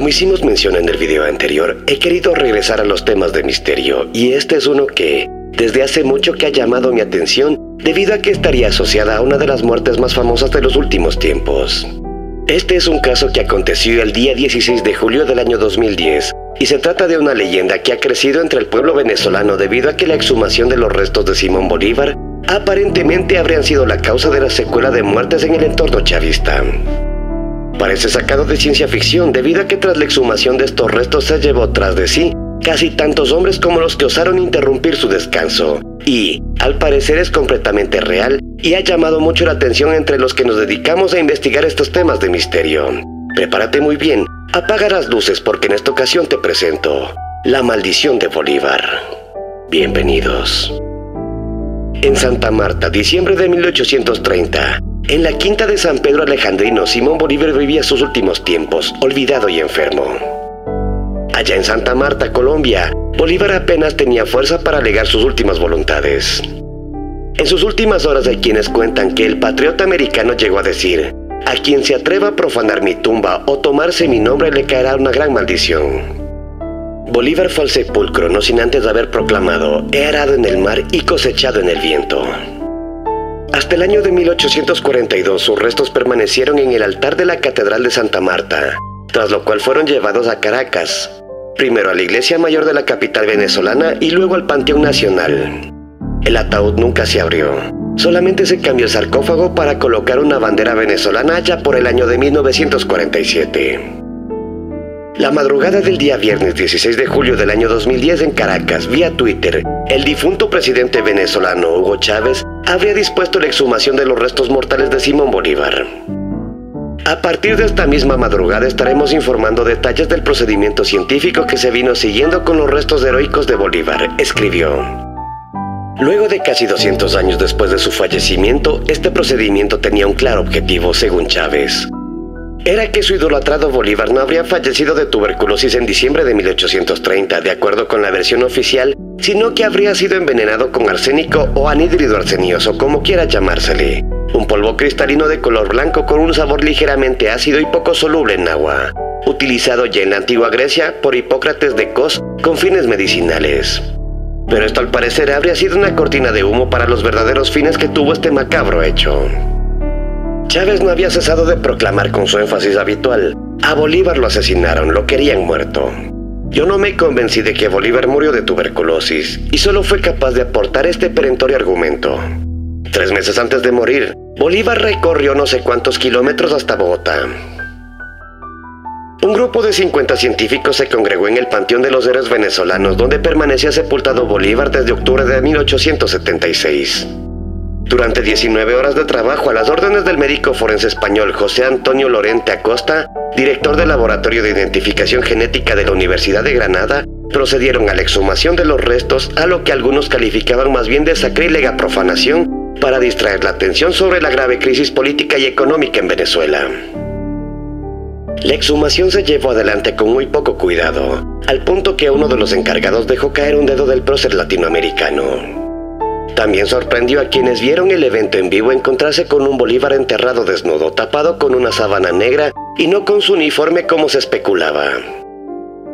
Como hicimos mención en el video anterior, he querido regresar a los temas de misterio, y este es uno que, desde hace mucho que ha llamado mi atención, debido a que estaría asociada a una de las muertes más famosas de los últimos tiempos. Este es un caso que aconteció el día 16 de julio del año 2010, y se trata de una leyenda que ha crecido entre el pueblo venezolano debido a que la exhumación de los restos de Simón Bolívar aparentemente habrían sido la causa de la secuela de muertes en el entorno chavista. Parece sacado de ciencia ficción debido a que tras la exhumación de estos restos se llevó tras de sí casi tantos hombres como los que osaron interrumpir su descanso, y, al parecer, es completamente real y ha llamado mucho la atención entre los que nos dedicamos a investigar estos temas de misterio. Prepárate muy bien, apaga las luces porque en esta ocasión te presento la maldición de Bolívar. Bienvenidos. En Santa Marta, diciembre de 1830, en la quinta de San Pedro Alejandrino, Simón Bolívar vivía sus últimos tiempos, olvidado y enfermo. Allá en Santa Marta, Colombia, Bolívar apenas tenía fuerza para alegar sus últimas voluntades. En sus últimas horas hay quienes cuentan que el patriota americano llegó a decir: a quien se atreva a profanar mi tumba o tomarse mi nombre le caerá una gran maldición. Bolívar fue al sepulcro no sin antes haber proclamado: he arado en el mar y cosechado en el viento. Hasta el año de 1842 sus restos permanecieron en el altar de la Catedral de Santa Marta, tras lo cual fueron llevados a Caracas, primero a la Iglesia Mayor de la capital venezolana y luego al Panteón Nacional. El ataúd nunca se abrió, solamente se cambió el sarcófago para colocar una bandera venezolana allá por el año de 1947. La madrugada del día viernes 16 de julio del año 2010 en Caracas, vía Twitter, el difunto presidente venezolano Hugo Chávez habría dispuesto la exhumación de los restos mortales de Simón Bolívar. A partir de esta misma madrugada estaremos informando detalles del procedimiento científico que se vino siguiendo con los restos heroicos de Bolívar, escribió. Luego de casi 200 años después de su fallecimiento, este procedimiento tenía un claro objetivo, según Chávez. Era que su idolatrado Bolívar no habría fallecido de tuberculosis en diciembre de 1830, de acuerdo con la versión oficial, sino que habría sido envenenado con arsénico o anhídrido arsenioso, como quiera llamársele. Un polvo cristalino de color blanco con un sabor ligeramente ácido y poco soluble en agua, utilizado ya en la antigua Grecia por Hipócrates de Cos con fines medicinales. Pero esto al parecer habría sido una cortina de humo para los verdaderos fines que tuvo este macabro hecho. Chávez no había cesado de proclamar con su énfasis habitual: a Bolívar lo asesinaron, lo querían muerto. Yo no me convencí de que Bolívar murió de tuberculosis y solo fue capaz de aportar este perentorio argumento. 3 meses antes de morir, Bolívar recorrió no sé cuántos kilómetros hasta Bogotá. Un grupo de 50 científicos se congregó en el Panteón de los Héroes Venezolanos, donde permanecía sepultado Bolívar desde octubre de 1876. Durante 19 horas de trabajo a las órdenes del médico forense español José Antonio Lorente Acosta, director del Laboratorio de Identificación Genética de la Universidad de Granada, procedieron a la exhumación de los restos, a lo que algunos calificaban más bien de sacrílega profanación, para distraer la atención sobre la grave crisis política y económica en Venezuela. La exhumación se llevó adelante con muy poco cuidado, al punto que uno de los encargados dejó caer un dedo del prócer latinoamericano. También sorprendió a quienes vieron el evento en vivo encontrarse con un Bolívar enterrado desnudo, tapado con una sábana negra y no con su uniforme como se especulaba.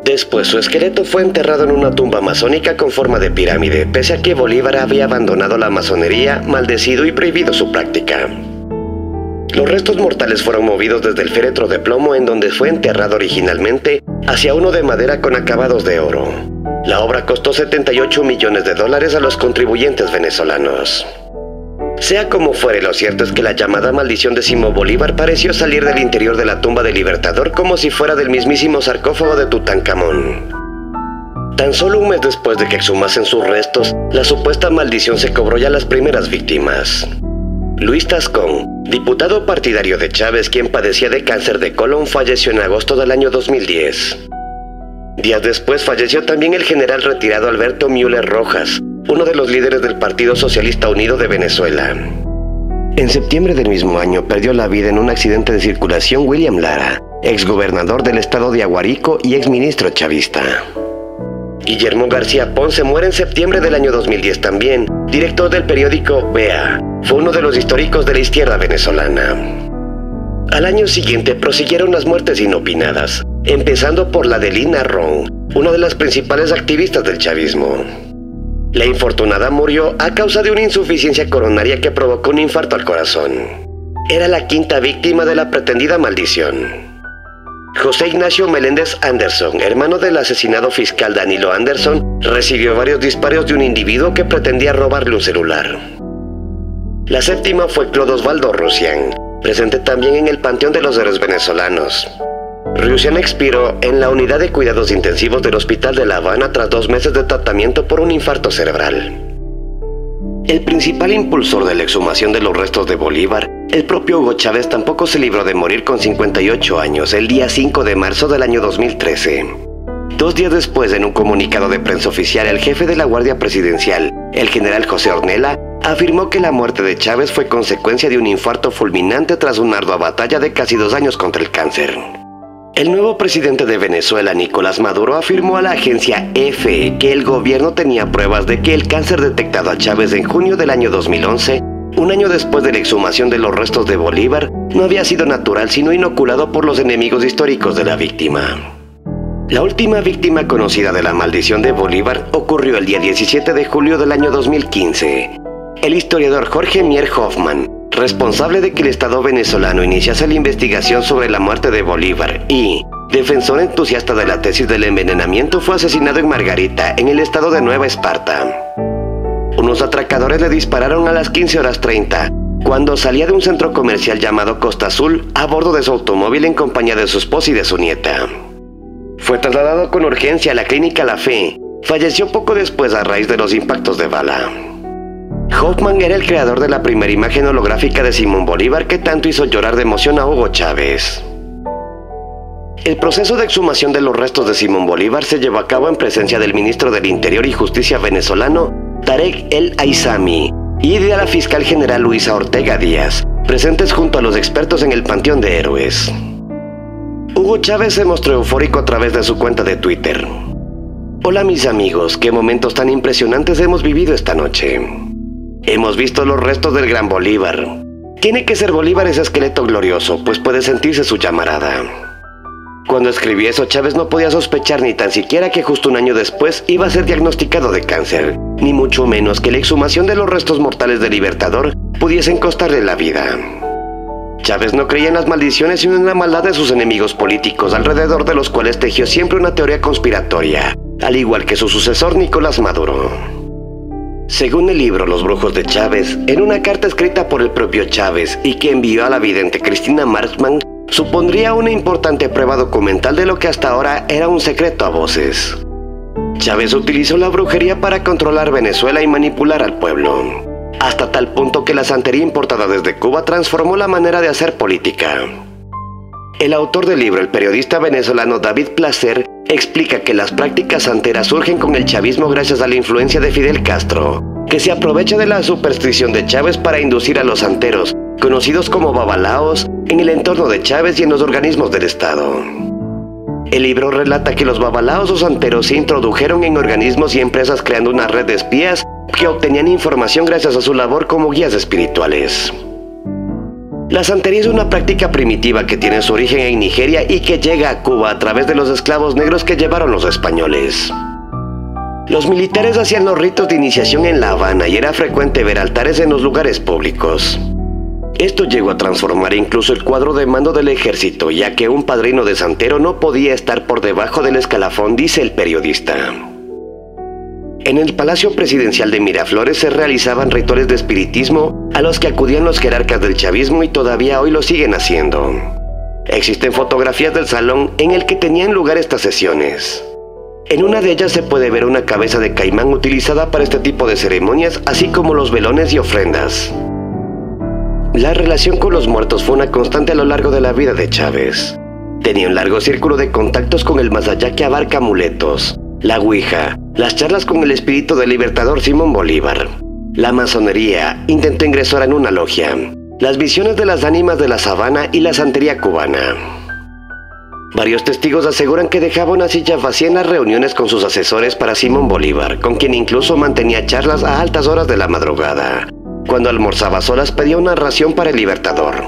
Después su esqueleto fue enterrado en una tumba masónica con forma de pirámide, pese a que Bolívar había abandonado la masonería, maldecido y prohibido su práctica. Los restos mortales fueron movidos desde el féretro de plomo en donde fue enterrado originalmente hacia uno de madera con acabados de oro. La obra costó $78 millones a los contribuyentes venezolanos. Sea como fuere, lo cierto es que la llamada maldición de Simón Bolívar pareció salir del interior de la tumba del Libertador como si fuera del mismísimo sarcófago de Tutankamón. Tan solo un mes después de que exhumasen sus restos, la supuesta maldición se cobró ya las primeras víctimas. Luis Tascón, diputado partidario de Chávez, quien padecía de cáncer de colon, falleció en agosto del año 2010. Días después falleció también el general retirado Alberto Müller Rojas, uno de los líderes del Partido Socialista Unido de Venezuela. En septiembre del mismo año perdió la vida en un accidente de circulación William Lara, exgobernador del estado de Aguarico y exministro chavista. Guillermo García Ponce muere en septiembre del año 2010 también, director del periódico Vea. Fue uno de los históricos de la izquierda venezolana. Al año siguiente prosiguieron las muertes inopinadas, empezando por la de Lina Ron, una de las principales activistas del chavismo. La infortunada murió a causa de una insuficiencia coronaria que provocó un infarto al corazón. Era la quinta víctima de la pretendida maldición. José Ignacio Meléndez Anderson, hermano del asesinado fiscal Danilo Anderson, recibió varios disparos de un individuo que pretendía robarle un celular. La séptima fue Claude Osvaldo Rusián, presente también en el Panteón de los Héroes Venezolanos. Rusián expiró en la unidad de cuidados intensivos del Hospital de La Habana tras 2 meses de tratamiento por un infarto cerebral. El principal impulsor de la exhumación de los restos de Bolívar, el propio Hugo Chávez, tampoco se libró de morir con 58 años el día 5 de marzo del año 2013. 2 días después, en un comunicado de prensa oficial, el jefe de la Guardia Presidencial, el general José Ornella, afirmó que la muerte de Chávez fue consecuencia de un infarto fulminante tras una ardua batalla de casi 2 años contra el cáncer. El nuevo presidente de Venezuela, Nicolás Maduro, afirmó a la agencia EFE que el gobierno tenía pruebas de que el cáncer detectado a Chávez en junio del año 2011, un año después de la exhumación de los restos de Bolívar, no había sido natural sino inoculado por los enemigos históricos de la víctima. La última víctima conocida de la maldición de Bolívar ocurrió el día 17 de julio del año 2015. El historiador Jorge Mier Hoffman, responsable de que el Estado venezolano iniciase la investigación sobre la muerte de Bolívar y defensor entusiasta de la tesis del envenenamiento, fue asesinado en Margarita, en el estado de Nueva Esparta. Unos atracadores le dispararon a las 15:30, cuando salía de un centro comercial llamado Costa Azul a bordo de su automóvil en compañía de su esposa y de su nieta. Fue trasladado con urgencia a la clínica La Fe. Falleció poco después a raíz de los impactos de bala. Hoffman era el creador de la primera imagen holográfica de Simón Bolívar que tanto hizo llorar de emoción a Hugo Chávez. El proceso de exhumación de los restos de Simón Bolívar se llevó a cabo en presencia del ministro del Interior y Justicia venezolano, Tarek El Aizami, y de la fiscal general Luisa Ortega Díaz, presentes junto a los expertos en el Panteón de Héroes. Hugo Chávez se mostró eufórico a través de su cuenta de Twitter. Hola mis amigos, qué momentos tan impresionantes hemos vivido esta noche. Hemos visto los restos del gran Bolívar. Tiene que ser Bolívar ese esqueleto glorioso, pues puede sentirse su llamarada. Cuando escribí eso, Chávez no podía sospechar ni tan siquiera que justo un año después iba a ser diagnosticado de cáncer, ni mucho menos que la exhumación de los restos mortales del Libertador pudiesen costarle la vida. Chávez no creía en las maldiciones sino en la maldad de sus enemigos políticos, alrededor de los cuales tejió siempre una teoría conspiratoria, al igual que su sucesor Nicolás Maduro. Según el libro Los Brujos de Chávez, en una carta escrita por el propio Chávez y que envió a la vidente Cristina Marxman, supondría una importante prueba documental de lo que hasta ahora era un secreto a voces. Chávez utilizó la brujería para controlar Venezuela y manipular al pueblo, hasta tal punto que la santería importada desde Cuba transformó la manera de hacer política. El autor del libro, el periodista venezolano David Placer, explica que las prácticas santeras surgen con el chavismo gracias a la influencia de Fidel Castro, que se aprovecha de la superstición de Chávez para inducir a los santeros, conocidos como babalaos, en el entorno de Chávez y en los organismos del Estado. El libro relata que los babalaos o santeros se introdujeron en organismos y empresas creando una red de espías que obtenían información gracias a su labor como guías espirituales. La santería es una práctica primitiva que tiene su origen en Nigeria y que llega a Cuba a través de los esclavos negros que llevaron los españoles. Los militares hacían los ritos de iniciación en La Habana y era frecuente ver altares en los lugares públicos. Esto llegó a transformar incluso el cuadro de mando del ejército, ya que un padrino de santero no podía estar por debajo del escalafón, dice el periodista. En el Palacio Presidencial de Miraflores se realizaban rituales de espiritismo a los que acudían los jerarcas del chavismo y todavía hoy lo siguen haciendo. Existen fotografías del salón en el que tenían lugar estas sesiones. En una de ellas se puede ver una cabeza de caimán utilizada para este tipo de ceremonias, así como los velones y ofrendas. La relación con los muertos fue una constante a lo largo de la vida de Chávez. Tenía un largo círculo de contactos con el más allá que abarca amuletos, la ouija, las charlas con el espíritu del libertador Simón Bolívar, la masonería, intentó ingresar en una logia, las visiones de las ánimas de la sabana y la santería cubana. Varios testigos aseguran que dejaba una silla vacía en las reuniones con sus asesores para Simón Bolívar, con quien incluso mantenía charlas a altas horas de la madrugada. Cuando almorzaba a solas pedía una ración para el libertador.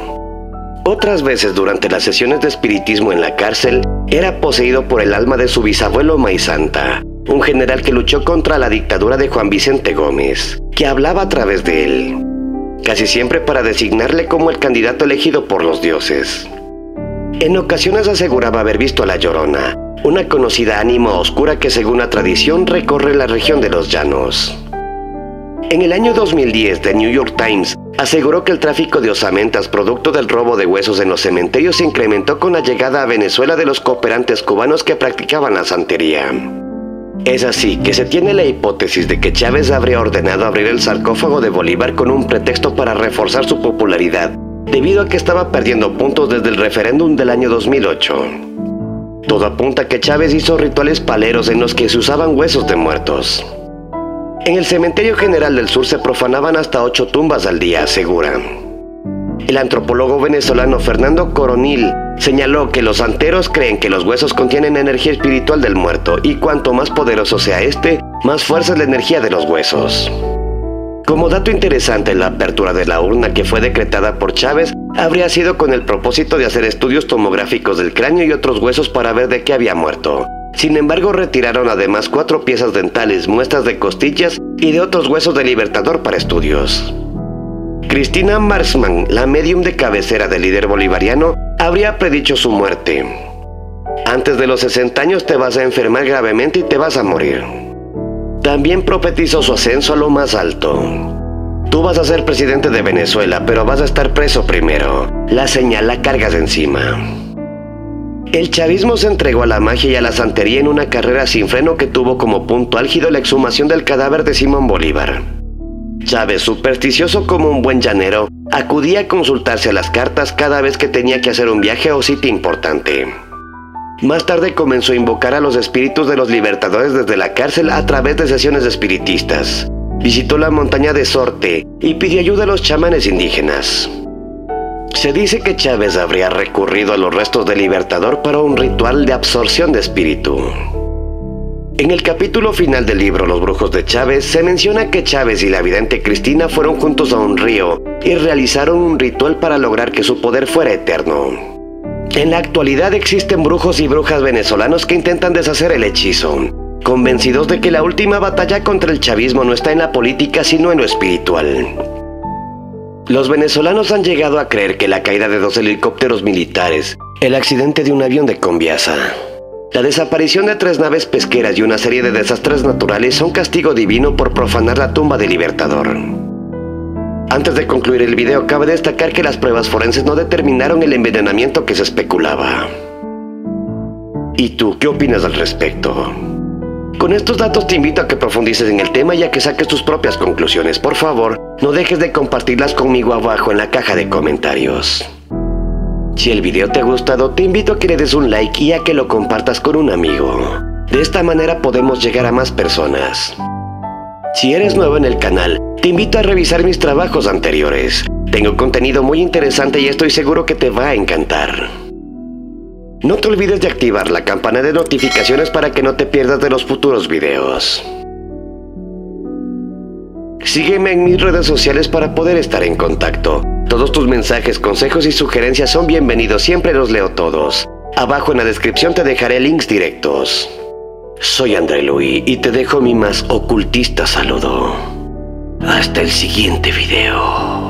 Otras veces durante las sesiones de espiritismo en la cárcel, era poseído por el alma de su bisabuelo Maizanta, un general que luchó contra la dictadura de Juan Vicente Gómez, que hablaba a través de él, casi siempre para designarle como el candidato elegido por los dioses. En ocasiones aseguraba haber visto a la Llorona, una conocida ánima oscura que según la tradición recorre la región de los llanos. En el año 2010, The New York Times aseguró que el tráfico de osamentas producto del robo de huesos en los cementerios se incrementó con la llegada a Venezuela de los cooperantes cubanos que practicaban la santería. Es así que se tiene la hipótesis de que Chávez habría ordenado abrir el sarcófago de Bolívar con un pretexto para reforzar su popularidad, debido a que estaba perdiendo puntos desde el referéndum del año 2008. Todo apunta a que Chávez hizo rituales paleros en los que se usaban huesos de muertos. En el Cementerio General del Sur se profanaban hasta 8 tumbas al día, asegura. El antropólogo venezolano Fernando Coronil señaló que los santeros creen que los huesos contienen energía espiritual del muerto y cuanto más poderoso sea este, más fuerza es la energía de los huesos. Como dato interesante, la apertura de la urna que fue decretada por Chávez habría sido con el propósito de hacer estudios tomográficos del cráneo y otros huesos para ver de qué había muerto. Sin embargo, retiraron además 4 piezas dentales, muestras de costillas y de otros huesos del Libertador para estudios. Cristina Marxman, la médium de cabecera del líder bolivariano, habría predicho su muerte. Antes de los 60 años te vas a enfermar gravemente y te vas a morir. También profetizó su ascenso a lo más alto. Tú vas a ser presidente de Venezuela, pero vas a estar preso primero. La señal la cargas encima. El chavismo se entregó a la magia y a la santería en una carrera sin freno que tuvo como punto álgido la exhumación del cadáver de Simón Bolívar. Chávez, supersticioso como un buen llanero, acudía a consultarse a las cartas cada vez que tenía que hacer un viaje o sitio importante. Más tarde comenzó a invocar a los espíritus de los libertadores desde la cárcel a través de sesiones espiritistas. Visitó la montaña de Sorte y pidió ayuda a los chamanes indígenas. Se dice que Chávez habría recurrido a los restos del Libertador para un ritual de absorción de espíritu. En el capítulo final del libro Los Brujos de Chávez se menciona que Chávez y la vidente Cristina fueron juntos a un río y realizaron un ritual para lograr que su poder fuera eterno. En la actualidad existen brujos y brujas venezolanos que intentan deshacer el hechizo, convencidos de que la última batalla contra el chavismo no está en la política sino en lo espiritual. Los venezolanos han llegado a creer que la caída de 2 helicópteros militares, el accidente de un avión de Conviasa, la desaparición de 3 naves pesqueras y una serie de desastres naturales son castigo divino por profanar la tumba del Libertador. Antes de concluir el video, cabe destacar que las pruebas forenses no determinaron el envenenamiento que se especulaba. ¿Y tú qué opinas al respecto? Con estos datos te invito a que profundices en el tema y a que saques tus propias conclusiones. Por favor, no dejes de compartirlas conmigo abajo en la caja de comentarios. Si el video te ha gustado, te invito a que le des un like y a que lo compartas con un amigo. De esta manera podemos llegar a más personas. Si eres nuevo en el canal, te invito a revisar mis trabajos anteriores. Tengo contenido muy interesante y estoy seguro que te va a encantar. No te olvides de activar la campana de notificaciones para que no te pierdas de los futuros videos. Sígueme en mis redes sociales para poder estar en contacto. Todos tus mensajes, consejos y sugerencias son bienvenidos, siempre los leo todos. Abajo en la descripción te dejaré links directos. Soy André Luis y te dejo mi más ocultista saludo. Hasta el siguiente video.